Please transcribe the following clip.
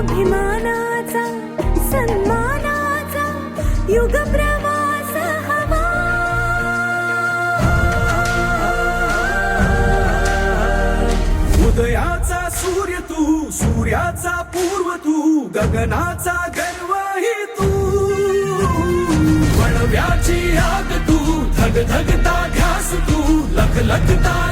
अभिमानाचा सन्मानाचा युग प्रवास हवा. उदयाचा सूर्य तू, सूर्याचा पूर्व तू, गगनाचा गर्वही तू. वळव्याची आग तू, धगधगता ध्यास तू, लखलखता